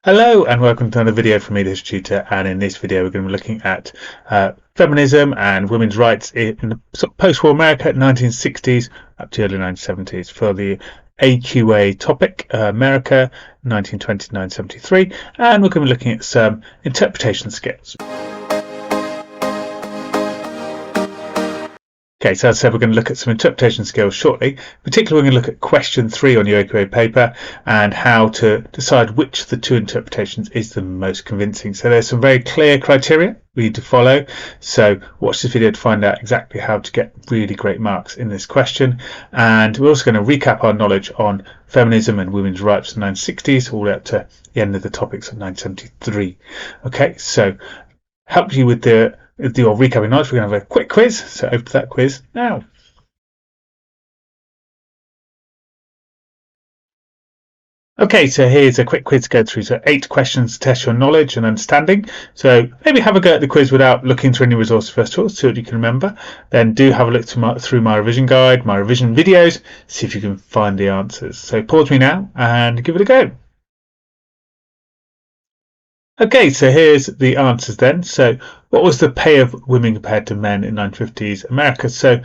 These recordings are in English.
Hello and welcome to another video from me, the History Tutor, and in this video we're going to be looking at feminism and women's rights in the post-war America, 1960s up to early 1970s for the AQA topic, America 1920-1973, and we're going to be looking at some interpretation skills. Okay, so as I said, we're going to look at some interpretation skills shortly. Particularly, we're going to look at question 3 on your AQA paper and how to decide which of the two interpretations is the most convincing. So there's some very clear criteria we need to follow. So watch this video to find out exactly how to get really great marks in this question. And we're also going to recap our knowledge on feminism and women's rights in the 1960s all the way up to the end of the topics of 1973. Okay, so help you with your recapping knowledge. We're going to have a quick quiz, so over to that quiz now. Okay, so here's a quick quiz to go through. So 8 questions to test your knowledge and understanding. So maybe have a go at the quiz without looking through any resources first of all, see what you can remember. Then do have a look through my revision guide, my revision videos, see if you can find the answers. So pause me now and give it a go. Okay, so here's the answers then. So what was the pay of women compared to men in 1950s America? So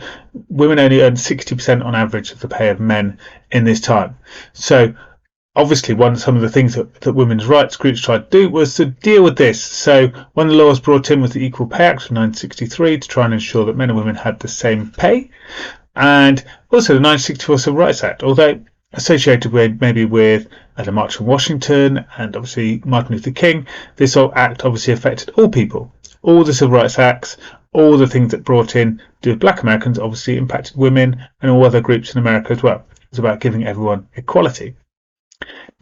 women only earned 60% on average of the pay of men in this time. So obviously some of the things that women's rights groups tried to do was to deal with this. So one of the laws brought in was the Equal Pay Act of 1963 to try and ensure that men and women had the same pay. And also the 1964 Civil Rights Act, although associated with maybe with the March on Washington and obviously Martin Luther King, this whole act obviously affected all people. All the Civil Rights Acts, all the things that brought in to do with Black Americans obviously impacted women and all other groups in America as well. It's about giving everyone equality.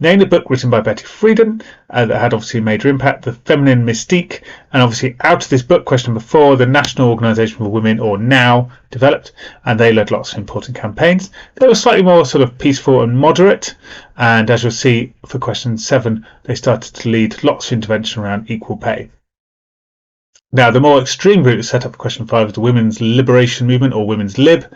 Name the book written by Betty Friedan that had obviously a major impact, The Feminine Mystique, and obviously out of this book, question number 4, the National Organisation for Women, or NOW, developed, and they led lots of important campaigns. They were slightly more sort of peaceful and moderate, and as you'll see for question 7, they started to lead lots of intervention around equal pay. Now, the more extreme route set up for question 5 is the Women's Liberation Movement, or Women's Lib.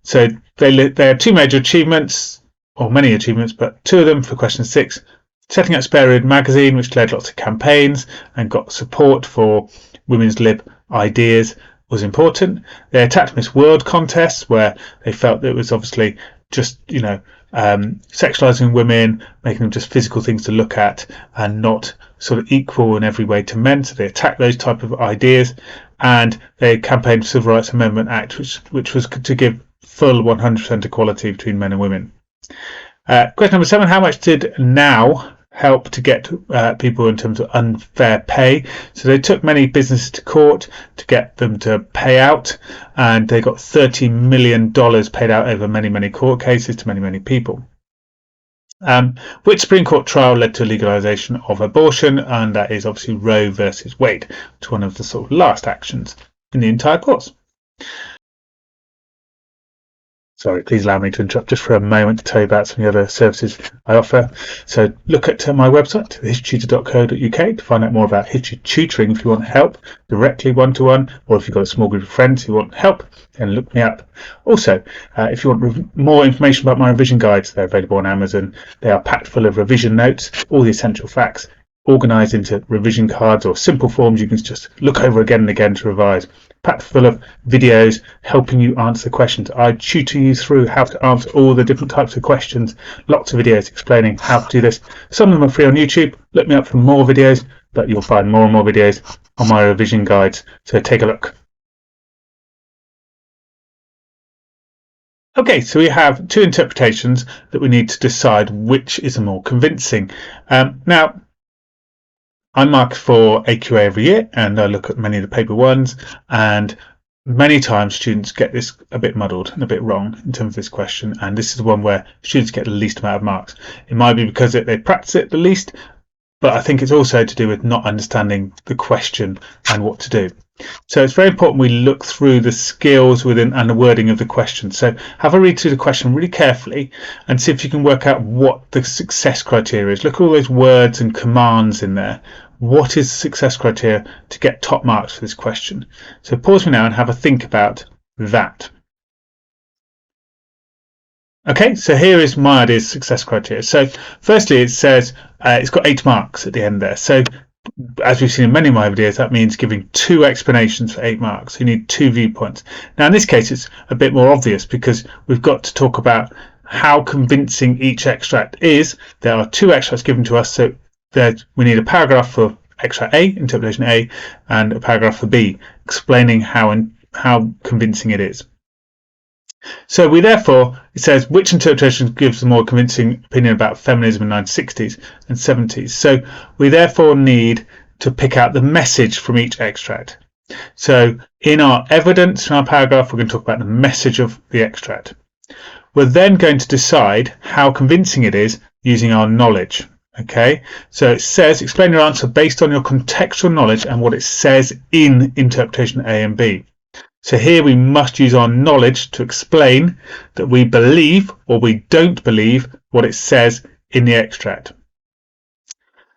So they had 2 major achievements, or many achievements, but 2 of them for question 6. Setting up Spare Rib magazine, which led lots of campaigns and got support for women's lib ideas, was important. They attacked Miss World contests, where they felt that it was obviously just, sexualizing women, making them just physical things to look at and not sort of equal in every way to men. So they attacked those type of ideas, and they campaigned for the Civil Rights Amendment Act, which was to give full 100% equality between men and women. Question number 7, how much did NOW help to get people in terms of unfair pay? So they took many businesses to court to get them to pay out, and they got $30 million paid out over many court cases to many people. Which Supreme Court trial led to legalization of abortion? And that is obviously Roe versus Wade, which is one of the sort of last actions in the entire course. Sorry, please allow me to interrupt just for a moment to tell you about some of the other services I offer. So look at my website, historytutor.co.uk, to find out more about history tutoring if you want help directly one-to-one, or if you've got a small group of friends who want help, then look me up. Also, if you want more information about my revision guides, they're available on Amazon. They are packed full of revision notes, all the essential facts, organised into revision cards or simple forms you can just look over again and again to revise. Packed full of videos helping you answer questions. I tutor you through how to answer all the different types of questions. Lots of videos explaining how to do this. Some of them are free on YouTube. Look me up for more videos, but you'll find more and more videos on my revision guides. So take a look. Okay, so we have 2 interpretations that we need to decide which is the more convincing. Now, I mark for AQA every year, and I look at many of the paper ones, and many times students get this a bit muddled and a bit wrong in terms of this question, and this is the one where students get the least amount of marks. It might be because they practice it the least, but I think it's also to do with not understanding the question and what to do. So it's very important we look through the skills within and the wording of the question. So have a read through the question really carefully and see if you can work out what the success criteria is. Look at all those words and commands in there. What is the success criteria to get top marks for this question? So pause me now and have a think about that. Okay, so here is my idea's success criteria. So firstly, it says it's got 8 marks at the end there. So as we've seen in many of my videos, that means giving 2 explanations for 8 marks. You need 2 viewpoints. Now in this case, it's a bit more obvious because we've got to talk about how convincing each extract is. There are 2 extracts given to us, so we need a paragraph for extract A, interpretation A, and a paragraph for B, explaining how convincing it is. So we therefore, it says, which interpretation gives a more convincing opinion about feminism in the 1960s and 70s? So we therefore need to pick out the message from each extract. So in our evidence, in our paragraph, we're going to talk about the message of the extract. We're then going to decide how convincing it is using our knowledge. Okay, so it says, explain your answer based on your contextual knowledge and what it says in interpretation A and B. So here we must use our knowledge to explain that we believe or we don't believe what it says in the extract.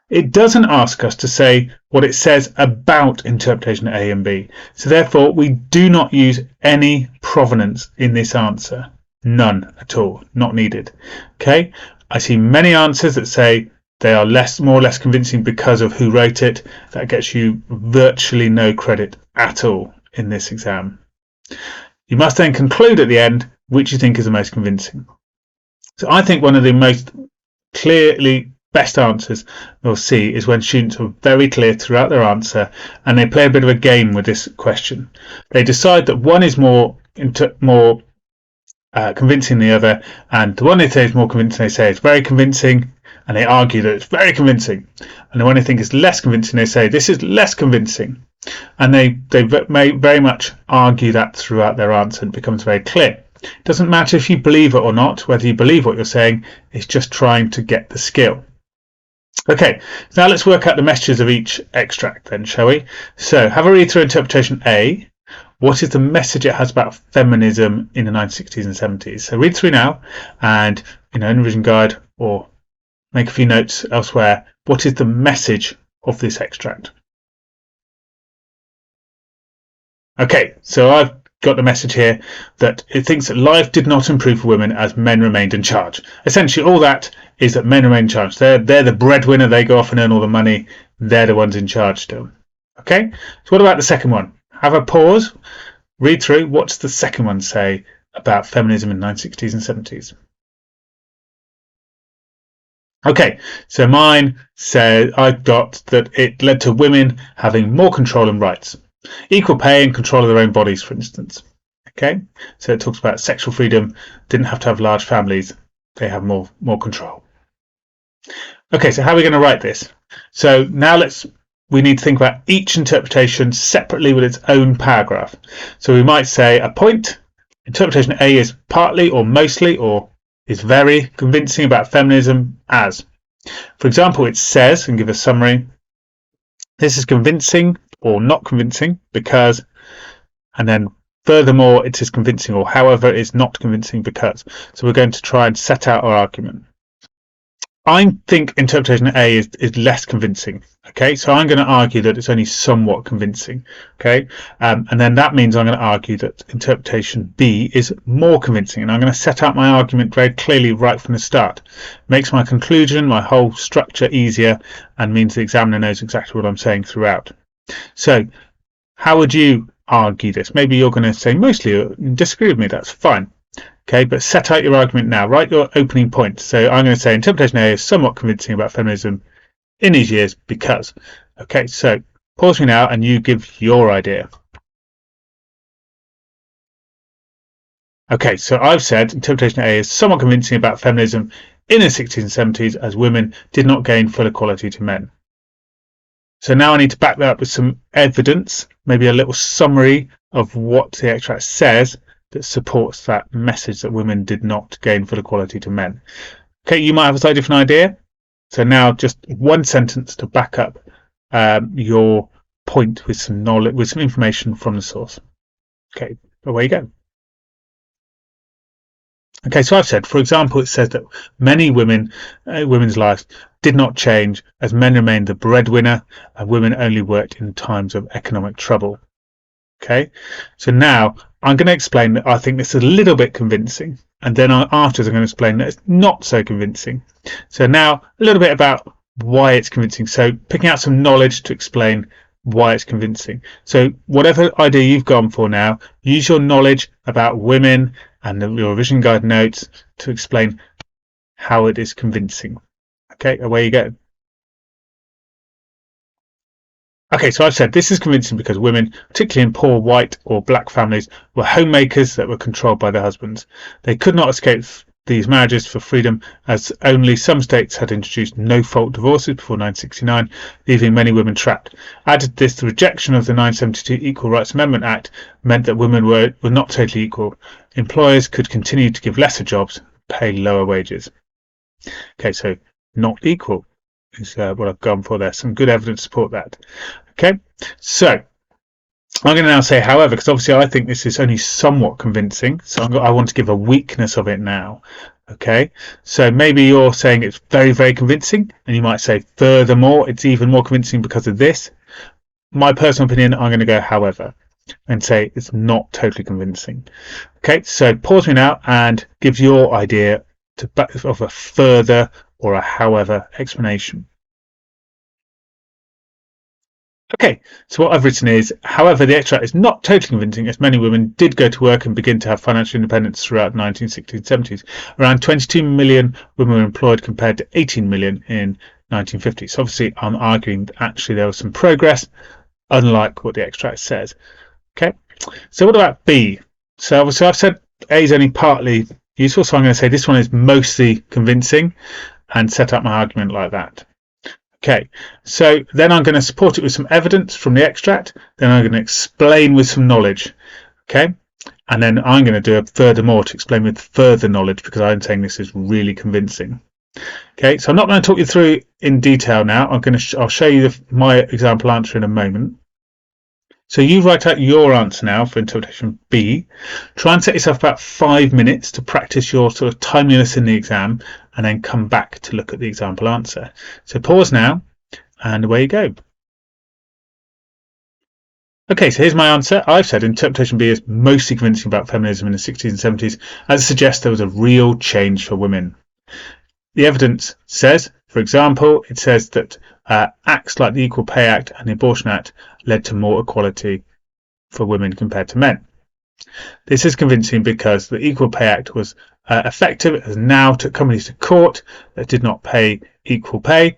It doesn't ask us to say what it says about interpretation A and B. So therefore we do not use any provenance in this answer. None at all, not needed. Okay, I see many answers that say they are more or less convincing because of who wrote it. That gets you virtually no credit at all in this exam. You must then conclude at the end which you think is the most convincing. So I think one of the most clearly best answers we'll see is when students are very clear throughout their answer and they play a bit of a game with this question. They decide that one is more convincing than the other, and the one they say is more convincing, they say it's very convincing, and they argue that it's very convincing. And the one they think is less convincing, they say this is less convincing. And they may very much argue that throughout their answer, and it becomes very clear. It doesn't matter if you believe it or not, whether you believe what you're saying, it's just trying to get the skill. Okay, so now let's work out the messages of each extract then, shall we? So have a read through interpretation A. What is the message it has about feminism in the 1960s and 70s? So read through now and in a revision guide or make a few notes elsewhere. What is the message of this extract? Okay, so I've got the message here that it thinks that life did not improve for women as men remained in charge. Essentially, all that is that men remain in charge. They're the breadwinner. They go off and earn all the money. They're the ones in charge still. Okay, so what about the second one? Have a pause, read through. What's the second one say about feminism in the 1960s and 70s? Okay, so mine says I've got that it led to women having more control and rights. Equal pay and control of their own bodies, for instance. Okay, so it talks about sexual freedom, didn't have to have large families, they have more control. Okay, so how are we going to write this? So now we need to think about each interpretation separately with its own paragraph. So we might say a point, interpretation A is partly or mostly or is very convincing about feminism as. For example, it says, and give a summary, this is convincing or not convincing because, and then furthermore it is convincing or however it is not convincing because. So we're going to try and set out our argument. I think interpretation A is less convincing. Okay, so I'm going to argue that it's only somewhat convincing. Okay, and then that means I'm going to argue that interpretation B is more convincing, and I'm going to set out my argument very clearly right from the start. Makes my conclusion, my whole structure easier, and means the examiner knows exactly what I'm saying throughout. So, how would you argue this? Maybe you're going to say mostly or disagree with me. That's fine. Okay, but set out your argument now. Write your opening point. So I'm going to say interpretation A is somewhat convincing about feminism in these years because. Okay, so pause me now and you give your idea. Okay, so I've said interpretation A is somewhat convincing about feminism in the 60s and 70s as women did not gain full equality to men. So now I need to back that up with some evidence, maybe a little summary of what the extract says that supports that message that women did not gain full equality to men. Okay, you might have a slightly different idea. So now just one sentence to back up your point with some knowledge, with some information from the source. Okay, away you go. Okay, so I've said, for example, it says that many women's lives did not change as men remained the breadwinner and women only worked in times of economic trouble. Okay, so now I'm going to explain that I think this is a little bit convincing. and then afterwards I'm going to explain that it's not so convincing. So now a little bit about why it's convincing. So picking out some knowledge to explain why it's convincing. So whatever idea you've gone for now, use your knowledge about women and your revision guide notes to explain how it is convincing. Okay, away you go. Okay, so I've said this is convincing because women, particularly in poor white or black families, were homemakers that were controlled by their husbands. They could not escape these marriages for freedom, as only some states had introduced no-fault divorces before 1969, leaving many women trapped. Added to this, the rejection of the 1972 Equal Rights Amendment Act meant that women were not totally equal. Employers could continue to give lesser jobs, pay lower wages. Okay, so not equal is what I've gone for there. Some good evidence to support that. Okay, so I'm going to now say, however, because obviously I think this is only somewhat convincing, so I want to give a weakness of it now. Okay, so maybe you're saying it's very, very convincing, and you might say, furthermore, it's even more convincing because of this. My personal opinion, I'm going to go, however, and say it's not totally convincing. Okay, so pause me now and give your idea of a further or a however explanation. Okay, so what I've written is, however, the extract is not totally convincing, as many women did go to work and begin to have financial independence throughout the 1960s and 70s. Around 22 million women were employed compared to 18 million in 1950. So obviously I'm arguing that actually there was some progress, unlike what the extract says. Okay, so what about B? So obviously I've said A is only partly useful, so I'm going to say this one is mostly convincing and set up my argument like that. Okay, so then I'm going to support it with some evidence from the extract, then I'm going to explain with some knowledge, okay, and then I'm going to do a furthermore to explain with further knowledge because I'm saying this is really convincing. Okay, so I'm not going to talk you through in detail now. I'll show you my example answer in a moment. So you write out your answer now for interpretation B. Try and set yourself about 5 minutes to practice your sort of timeliness in the exam and then come back to look at the example answer. So pause now and away you go. Okay, so here's my answer. I've said interpretation B is mostly convincing about feminism in the 60s and 70s, as it suggests there was a real change for women. The evidence says, for example, it says that acts like the Equal Pay Act and the Abortion Act led to more equality for women compared to men. This is convincing because the Equal Pay Act was effective. It has now took companies to court that did not pay equal pay.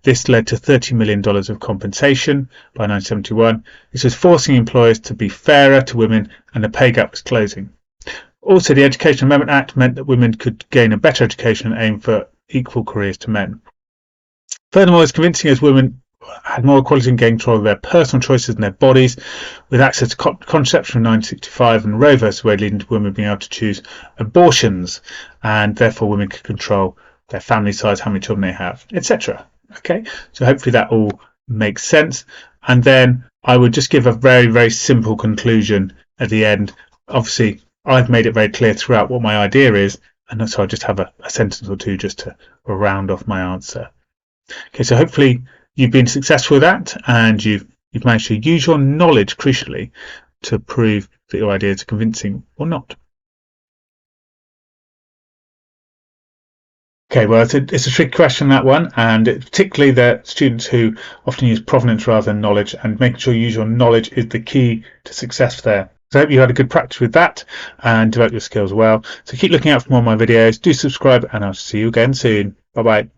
This led to $30 million of compensation by 1971. This was forcing employers to be fairer to women, and the pay gap was closing. Also, the Education Amendment Act meant that women could gain a better education and aim for equal careers to men. Furthermore, it's convincing as women had more equality and gained control of their personal choices and their bodies, with access to contraception in 1965 and Roe vs. Wade leading to women being able to choose abortions, and therefore women could control their family size, how many children they have, etc. Okay, so hopefully that all makes sense. And then I would just give a very, very simple conclusion at the end. Obviously, I've made it very clear throughout what my idea is, and so I just have a sentence or two just to round off my answer. Okay, so hopefully you've been successful with that, and you've managed to use your knowledge, crucially, to prove that your ideas are convincing or not. Okay, well, it's a tricky question, that one, and particularly the students who often use provenance rather than knowledge, and making sure you use your knowledge is the key to success there. So I hope you had a good practice with that and develop your skills well. So keep looking out for more of my videos. Do subscribe, and I'll see you again soon. Bye-bye.